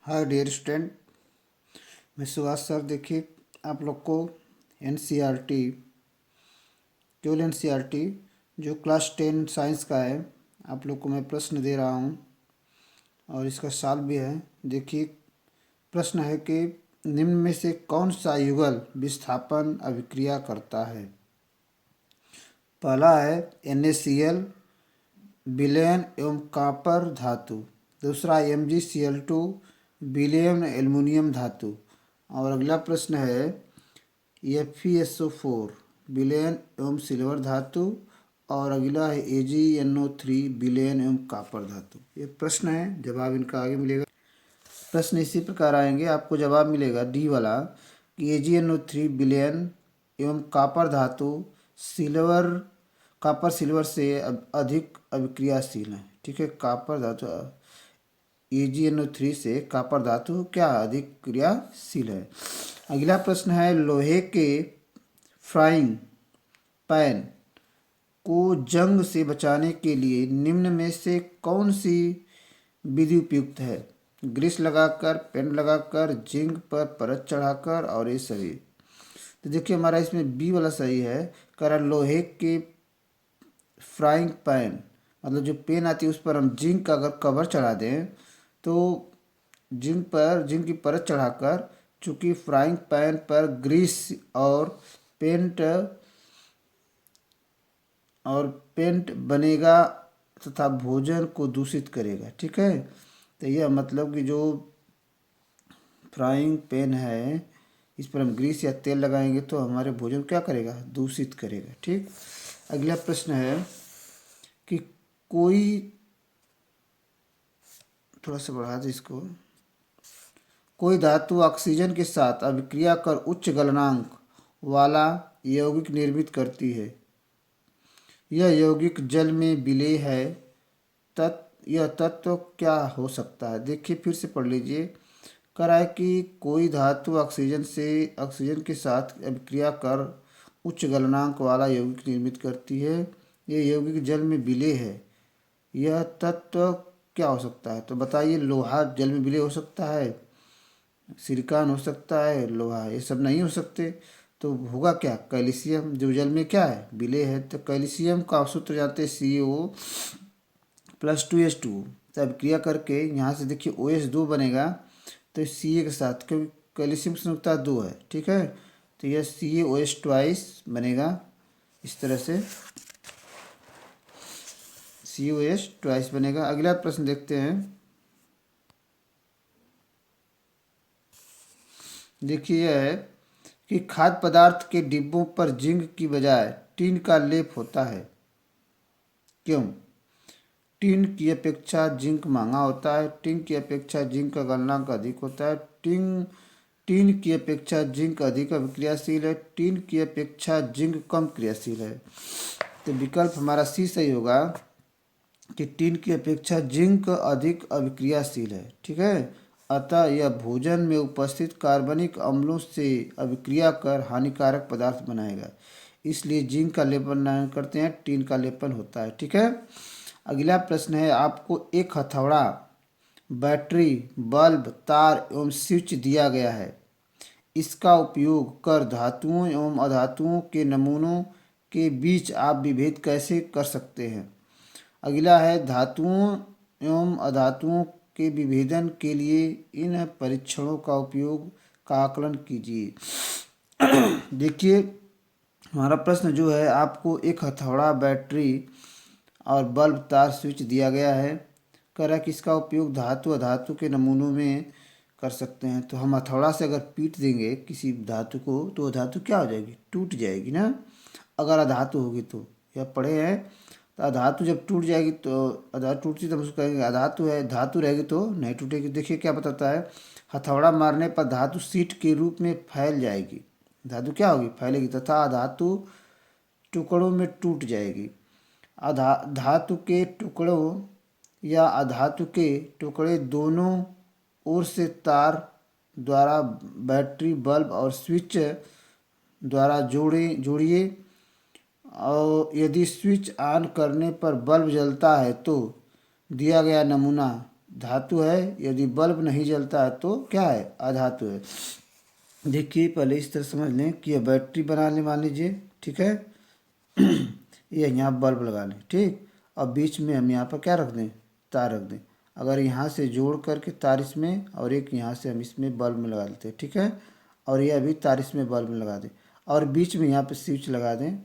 Hi dear student, मैं Subhash sir. देखिए, आप लोग को एनसीईआरटी, केवल एनसीईआरटी जो क्लास 10 साइंस का है, आप लोग को मैं प्रश्न दे रहा हूँ और इसका साल भी है। देखिए, प्रश्न है कि निम्न में से कौन सा युगल विस्थापन अभिक्रिया करता है। पहला है NaCl, विलयन एवं कॉपर धातु। दूसरा MgCl2, विलयन एल्युमिनियम धातु। और अगला प्रश्न है FeSO4, विलयन एवं सिल्वर धातु। और अगला है AgNO3, विलयन एवं कॉपर धातु। ये प्रश्न है, जवाब इनका आगे मिलेगा। प्रश्न इसी प्रकार आएंगे, आपको जवाब मिलेगा डी वाला कि AgNO3 विलयन एवं कॉपर धातु सिल्वर कॉपर सिल्वर से अधिक अभिक्रियाशील है। ठीक है, कॉपर धातु AgNO3 से कॉपर धातु क्या अधिक क्रियाशील है। अगला प्रश्न है लोहे के फ्राइंग पैन को जंग से बचाने के लिए निम्न में से कौन सी विधि उपयुक्त है। ग्रीस लगाकर, पेंट लगाकर, जिंक पर परत चढ़ाकर और ये सभी। तो देखिए, हमारा इसमें बी वाला सही है। कह रहा लोहे के फ्राइंग पैन, मतलब जो पेन आती है उस पर हम जिंक का अगर कवर चढ़ा दें तो जिंक की परत चढ़ाकर, चूँकि फ्राइंग पैन पर ग्रीस पेंट और पेंट बनेगा तथा भोजन को दूषित करेगा। ठीक है, तो यह मतलब कि जो फ्राइंग पैन है इस पर हम ग्रीस या तेल लगाएंगे तो हमारे भोजन क्या करेगा, दूषित करेगा। ठीक, अगला प्रश्न है कि कोई, थोड़ा सा बढ़ा दे इसको, कोई धातु ऑक्सीजन के साथ अभिक्रिया कर उच्च गलनांक वाला यौगिक निर्मित करती है। यह यौगिक जल में विलेय है। यह तत्व क्या हो सकता है। देखिए, फिर से पढ़ लीजिए। कह रहा है कि कोई धातु ऑक्सीजन के साथ अभिक्रिया कर उच्च गलनांक वाला यौगिक निर्मित करती है। यह यौगिक जल में विलेय है। यह तत्व क्या हो सकता है। तो बताइए, लोहा जल में विलेय हो सकता है, सिलिकॉन हो सकता है, लोहा, ये सब नहीं हो सकते। तो होगा क्या, कैल्शियम, जो जल में क्या है, विलेय है। तो कैल्शियम का सूत्र जानते हैं CO+2H2। तब क्रिया करके यहाँ से देखिए OH2 बनेगा, तो Ca के साथ, क्योंकि कैल्शियम की संयुक्ता 2 है। ठीक है, तो यह CaOH ट्वाइस बनेगा इस तरह से, COH ट्वाइस बनेगा। अगला प्रश्न देखते हैं। देखिए, यह है कि खाद्य पदार्थ के डिब्बों पर जिंक की बजाय टिन का लेप होता है, क्यों। टिन की अपेक्षा जिंक महंगा होता है। टिन की अपेक्षा जिंक का गलनांक अधिक होता है। टिन की अपेक्षा जिंक अधिक अभिक्रियाशील है। टिन की अपेक्षा जिंक कम क्रियाशील है। तो विकल्प हमारा सी सही होगा कि टिन की अपेक्षा जिंक अधिक अभिक्रियाशील है। ठीक है, अतः यह भोजन में उपस्थित कार्बनिक अम्लों से अभिक्रिया कर हानिकारक पदार्थ बनाएगा, इसलिए जिंक का लेपन नहीं करते हैं, टिन का लेपन होता है। ठीक है, अगला प्रश्न है, आपको एक हथौड़ा, बैटरी, बल्ब, तार एवं स्विच दिया गया है। इसका उपयोग कर धातुओं एवं अधातुओं के नमूनों के बीच आप विभेद कैसे कर सकते हैं। अगला है, धातुओं एवं अधातुओं के विभेदन के लिए इन परीक्षणों का उपयोग का आकलन कीजिए। देखिए, हमारा प्रश्न जो है, आपको एक हथौड़ा, बैटरी और बल्ब, तार, स्विच दिया गया है। कह रहा है कि इसका उपयोग धातु अधातु के नमूनों में कर सकते हैं। तो हम हथौड़ा से अगर पीट देंगे किसी धातु को तो वो धातु क्या हो जाएगी, टूट जाएगी ना। अगर अधातु होगी तो, यह पढ़े हैं। तो अधातु जब टूट जाएगी तो, अधातु टूटती तो हम उसको कहेंगे अधातु है, धातु रहेगी तो नहीं टूटेगी। देखिए क्या बताता है, हथौड़ा मारने पर धातु सीट के रूप में फैल जाएगी। धातु क्या होगी, फैलेगी, तथा धातु टुकड़ों में टूट जाएगी। धातु के टुकड़ों या अधातु के टुकड़े दोनों ओर से तार द्वारा बैटरी, बल्ब और स्विच द्वारा जोड़िए। और यदि स्विच ऑन करने पर बल्ब जलता है तो दिया गया नमूना धातु है, यदि बल्ब नहीं जलता है तो क्या है, अधातु है। देखिए पहले इस तरह समझ लें कि यह बैटरी बना लें, मान लीजिए, ठीक है। ये यहाँ बल्ब लगा लें, ठीक। और बीच में हम यहाँ पर क्या रख दें, तार रख दें। अगर यहाँ से जोड़ करके तार इसमें और एक यहाँ से हम इसमें बल्ब में लगा देते हैं, ठीक है। और ये अभी तार इसमें बल्ब में लगा दें और बीच में यहाँ पे स्विच लगा दें।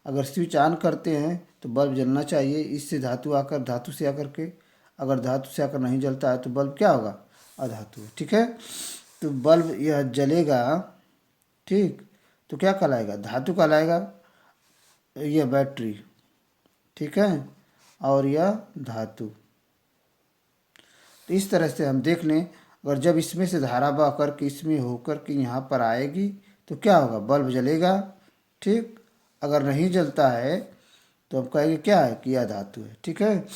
अगर स्विच ऑन करते हैं तो बल्ब जलना चाहिए, इससे धातु आकर धातु से आकर के, अगर धातु से आकर नहीं जलता है तो बल्ब क्या होगा, अधातु है, ठीक है। तो बल्ब यह जलेगा, ठीक, तो क्या कहलाएगा, धातु कहलाएगा। यह बैटरी, ठीक है, और यह धातु। तो इस तरह से हम देख लें, अगर जब इसमें से धारा बह करके इसमें होकर के यहाँ पर आएगी तो क्या होगा, बल्ब जलेगा, ठीक। अगर नहीं जलता है तो हम कहेंगे क्या है कि यह धातु है, ठीक है।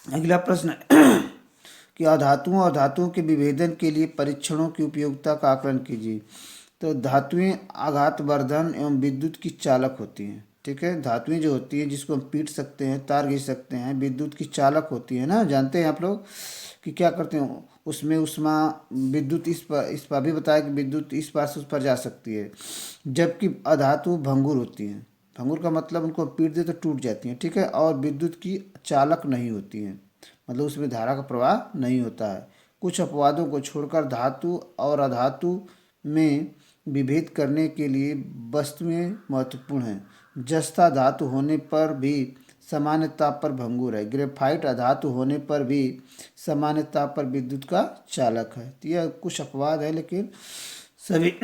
अगला प्रश्न है कि अधातुओं और धातुओं के विभेदन के लिए परीक्षणों की उपयोगिता का आकलन कीजिए। तो धातुएं आघातवर्धन एवं विद्युत की चालक होती हैं, ठीक है। धातुएं जो होती हैं जिसको हम पीट सकते हैं, तार खींच सकते हैं, विद्युत की चालक होती है ना, जानते हैं आप लोग कि क्या करते हैं उसमें उष्मा, विद्युत इस पर भी बताया कि विद्युत इस पार से उस पर जा सकती है। जबकि अधातु भंगुर होती हैं, भंगुर का मतलब उनको पीट दे तो टूट जाती हैं, ठीक है। और विद्युत की चालक नहीं होती हैं, मतलब उसमें धारा का प्रवाह नहीं होता है। कुछ अपवादों को छोड़कर धातु और अधातु में विभेद करने के लिए वस्तुएं महत्वपूर्ण हैं। जस्ता धातु होने पर भी सामान्य ताप पर भंगुर है। ग्रेफाइट अधातु होने पर भी सामान्य ताप पर विद्युत का चालक है। तो यह कुछ अपवाद है, लेकिन सभी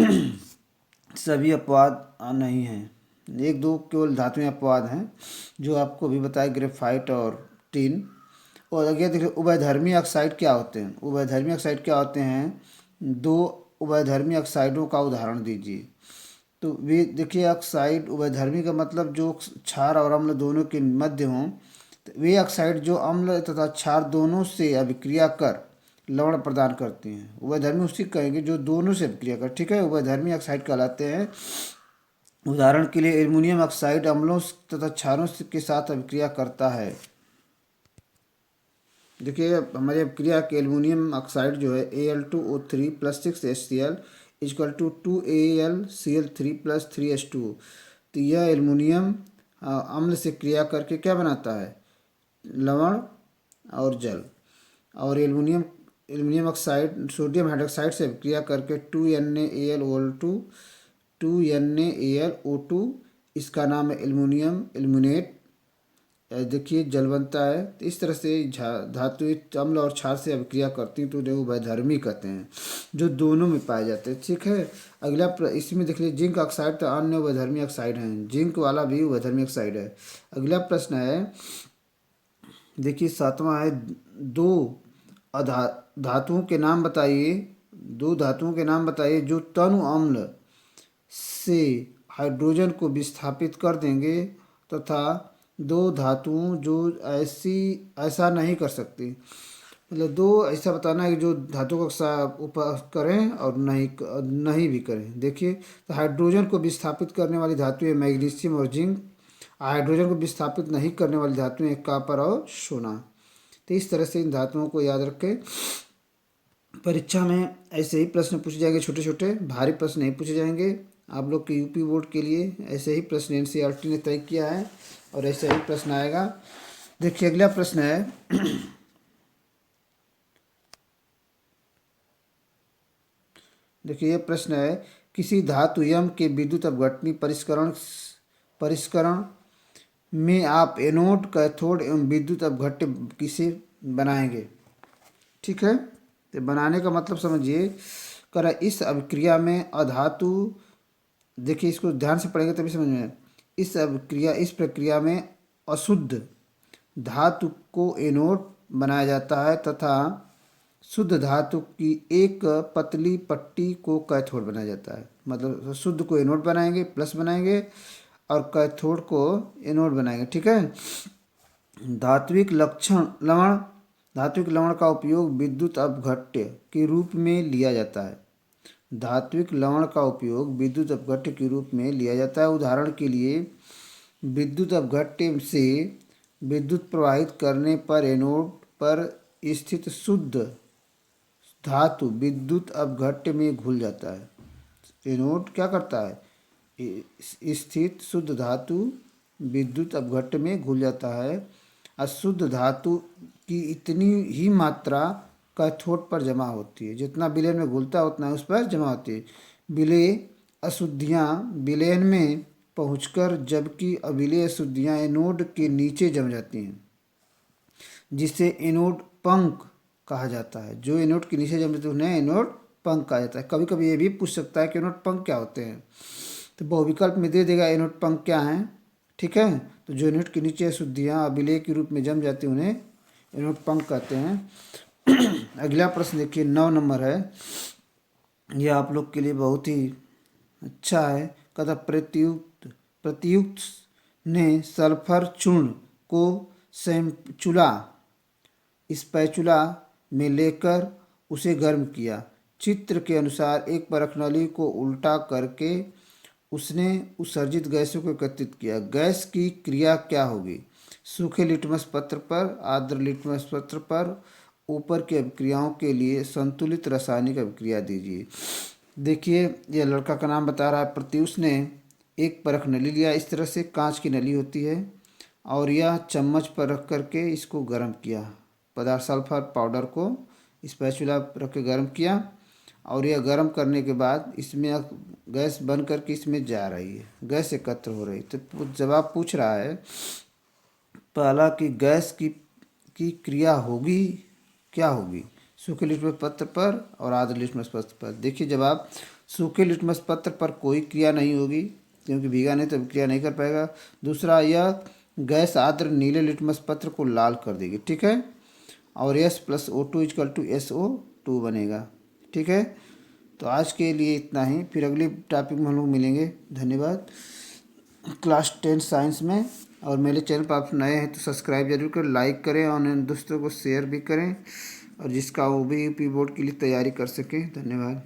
सभी अपवाद नहीं हैं, एक दो केवल धातुएं अपवाद हैं जो आपको भी बताए, ग्रेफाइट और टिन। और आगे देखिए उभयधर्मी ऑक्साइड क्या होते हैं। उभयधर्मी ऑक्साइड क्या होते हैं, दो उभयधर्मी ऑक्साइडों का उदाहरण दीजिए। तो वे देखिए ऑक्साइड उभयधर्मी का मतलब जो क्षार और अम्ल दोनों के मध्य हों। तो वे ऑक्साइड जो अम्ल तथा क्षार दोनों से अभिक्रिया कर लवण प्रदान करती हैं। उभयधर्मी उसी कहेंगे जो दोनों से अभिक्रिया कर, ठीक है, उभयधर्मी ऑक्साइड कहलाते हैं। उदाहरण के लिए एल्युमिनियम ऑक्साइड अम्लों तथा क्षारों के साथ अभिक्रिया करता है। देखिए हमारी अभिक्रिया के एल्युमिनियम ऑक्साइड जो है Al2O3 + 6HCl = 2AlCl3 + 3H2। तो यह एल्युमिनियम अम्ल से क्रिया करके क्या बनाता है, लवण और जल। और एल्युमिनियम ऑक्साइड सोडियम हाइड्रोक्साइड से क्रिया करके 2NaAlO2 इसका नाम है एल्युमिनियम एल्युमिनेट। देखिए जल बनता है। तो इस तरह से धातु अम्ल और क्षार से अभिक्रिया करती हैं तो उन्हें उभयधर्मी कहते हैं, जो दोनों में पाए जाते हैं, ठीक है। अगला इसमें देख लीजिए जिंक ऑक्साइड तो अन्य उभयधर्मी ऑक्साइड हैं, जिंक वाला भी उभयधर्मी ऑक्साइड है। अगला प्रश्न है, देखिए सातवां है, दो धातुओं के नाम बताइए, दो धातुओं के नाम बताइए जो तनु अम्ल से हाइड्रोजन को विस्थापित कर देंगे तथा दो धातुओं जो ऐसा नहीं कर सकती। मतलब दो ऐसा बताना है कि जो धातु का करें और नहीं भी करें। देखिए तो हाइड्रोजन को विस्थापित करने वाली धातुएं मैग्नीशियम और जिंक, हाइड्रोजन को विस्थापित नहीं करने वाली धातुएं कॉपर और सोना। तो इस तरह से इन धातुओं को याद रखें। परीक्षा में ऐसे ही प्रश्न पूछे जाएंगे, छोटे छोटे भारी प्रश्न नहीं पूछे जाएंगे। आप लोग के यूपी बोर्ड के लिए ऐसे ही प्रश्न एनसीईआरटी ने तय किया है और ऐसे ही प्रश्न आएगा। देखिए अगला प्रश्न है, देखिए ये प्रश्न है, किसी धातु यम के विद्युत अपघटनी परिष्करण में आप एनोड, कैथोड एवं विद्युत अपघट्य किसे बनाएंगे, ठीक है। तो बनाने का मतलब समझिए, करा इस अभिक्रिया में अधातु, देखिए इसको ध्यान से पढ़ेंगे तभी समझ में। इस प्रक्रिया में अशुद्ध धातु को एनोड बनाया जाता है तथा शुद्ध धातु की एक पतली पट्टी को कैथोड बनाया जाता है। मतलब शुद्ध को एनोड बनाएंगे, प्लस बनाएंगे, और कैथोड को एनोड बनाएंगे, ठीक है। धात्विक लवण का उपयोग विद्युत अपघट्य के रूप में लिया जाता है। धात्विक लवण का उपयोग विद्युत अपघट्य के रूप में लिया जाता है। उदाहरण के लिए विद्युत अपघट्य से विद्युत प्रवाहित करने पर एनोड पर स्थित शुद्ध धातु विद्युत अपघट्य में घुल जाता है। एनोड क्या करता है, स्थित शुद्ध धातु विद्युत अपघट्य में घुल जाता है। अशुद्ध धातु की इतनी ही मात्रा कैथोड पर जमा होती है, जितना विलयन में घुलता है उतना उस पर जमा होती है। विलेय अशुद्धियाँ विलयन में पहुंचकर जबकि अविलेय अशुद्धियाँ एनोड के नीचे जम जाती हैं, जिसे एनोड पंख कहा जाता है। जो एनोड के नीचे जम जाते हैं उन्हें एनोड पंख कहा जाता है। कभी कभी ये भी पूछ सकता है कि एनोड पंख क्या होते हैं, तो बहुविकल्प में दे देगा एनोड पंख क्या हैं। ठीक है, तो जो एनोड के नीचे अशुद्धियाँ अविलेय के रूप में जम जाती हैं उन्हें एनोड पंख कहते हैं। अगला प्रश्न देखिए 9 नंबर है, यह आप लोग के लिए बहुत ही अच्छा है। कहता प्रतियुक्त ने सल्फर चूर्ण को स्पैचुला में लेकर उसे गर्म किया। चित्र के अनुसार एक परख नली को उल्टा करके उसने उत्सर्जित गैसों को एकत्रित किया। गैस की क्रिया क्या होगी? सूखे लिटमस पत्र पर, आर्द्र लिटमस पत्र पर ऊपर की अभिक्रियाओं के लिए संतुलित रासायनिक अभिक्रिया दीजिए। देखिए, यह लड़का का नाम बता रहा है प्रत्युष ने एक परख नली लिया। इस तरह से कांच की नली होती है और यह चम्मच पर रख करके इसको गर्म किया। पदार्थ सल्फर पाउडर को स्पैचुला रख के गर्म किया और यह गर्म करने के बाद इसमें गैस बन करके इसमें जा रही है, गैस एकत्र हो रही। तो जवाब पूछ रहा है पहला कि गैस की क्रिया होगी क्या होगी, सूखे लिटमस पत्र पर और आर्द्र लिटमस पत्र पर। देखिए जवाब, सूखे लिटमस पत्र पर कोई क्रिया नहीं होगी क्योंकि भीगा नहीं तो क्रिया नहीं कर पाएगा। दूसरा, यह गैस आर्द्र नीले लिटमस पत्र को लाल कर देगी। ठीक है, और S+O2 = SO2 बनेगा। ठीक है, तो आज के लिए इतना ही, फिर अगले टॉपिक में हम लोग मिलेंगे। धन्यवाद। क्लास 10 साइंस में। और मेरे चैनल पर आप नए हैं तो सब्सक्राइब जरूर करें, लाइक करें और अन्य दोस्तों को शेयर भी करें, और जिसका वो भी यूपी बोर्ड के लिए तैयारी कर सकें। धन्यवाद।